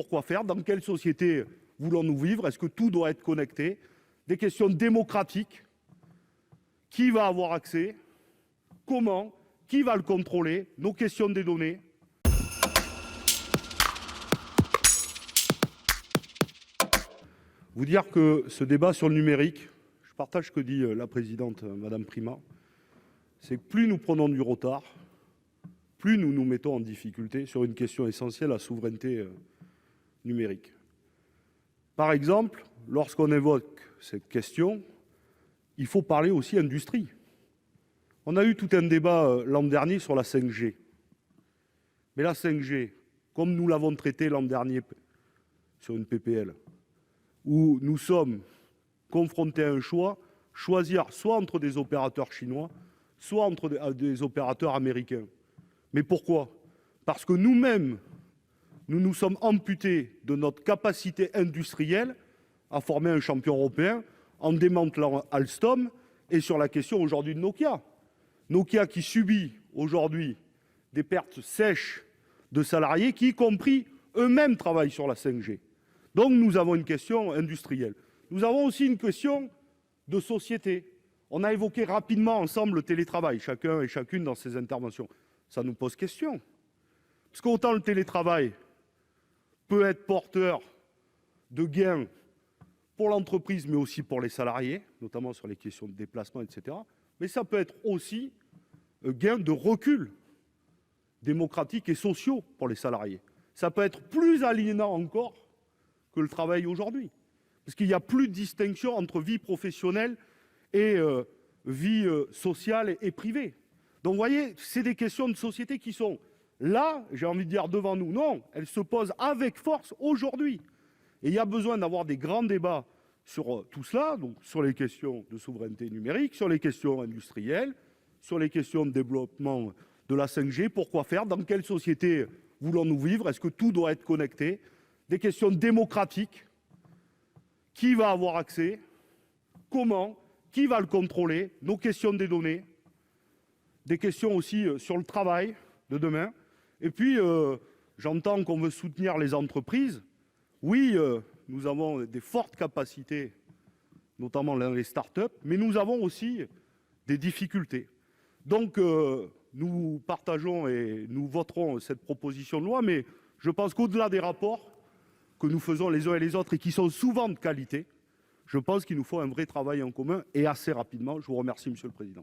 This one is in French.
pourquoi faire? Dans quelle société voulons-nous vivre? Est-ce que tout doit être connecté? Des questions démocratiques. Qui va avoir accès? Comment? Qui va le contrôler? Nos questions des données. Vous dire que ce débat sur le numérique, je partage ce que dit la présidente, Madame Primas, c'est que plus nous prenons du retard, plus nous nous mettons en difficulté sur une question essentielle, la souveraineté numérique. Par exemple, lorsqu'on évoque cette question, il faut parler aussi industrie. On a eu tout un débat l'an dernier sur la 5G. Mais la 5G, comme nous l'avons traité l'an dernier sur une PPL, où nous sommes confrontés à un choix, choisir soit entre des opérateurs chinois, soit entre des opérateurs américains. Mais pourquoi? Parce que nous-mêmes, nous nous sommes amputés de notre capacité industrielle à former un champion européen en démantelant Alstom et sur la question aujourd'hui de Nokia. Nokia qui subit aujourd'hui des pertes sèches de salariés qui, y compris eux-mêmes, travaillent sur la 5G. Donc nous avons une question industrielle. Nous avons aussi une question de société. On a évoqué rapidement ensemble le télétravail, chacun et chacune dans ses interventions. Ça nous pose question. Parce qu'autant le télétravail peut être porteur de gains pour l'entreprise, mais aussi pour les salariés, notamment sur les questions de déplacement, etc. Mais ça peut être aussi gain de recul démocratiques et sociaux pour les salariés. Ça peut être plus aliénant encore que le travail aujourd'hui. Parce qu'il n'y a plus de distinction entre vie professionnelle et vie sociale et privée. Donc vous voyez, c'est des questions de société qui sont là, j'ai envie de dire devant nous. Non, elles se posent avec force aujourd'hui. Et il y a besoin d'avoir des grands débats sur tout cela, donc sur les questions de souveraineté numérique, sur les questions industrielles, sur les questions de développement de la 5G, pourquoi faire, dans quelle société voulons-nous vivre, est-ce que tout doit être connecté, des questions démocratiques, qui va avoir accès, comment, qui va le contrôler, nos questions des données, des questions aussi sur le travail de demain. Et puis, j'entends qu'on veut soutenir les entreprises. Oui, nous avons des fortes capacités, notamment dans les start-up, mais nous avons aussi des difficultés. Donc, nous partageons et nous voterons cette proposition de loi, mais je pense qu'au-delà des rapports que nous faisons les uns et les autres et qui sont souvent de qualité, je pense qu'il nous faut un vrai travail en commun et assez rapidement. Je vous remercie, Monsieur le Président.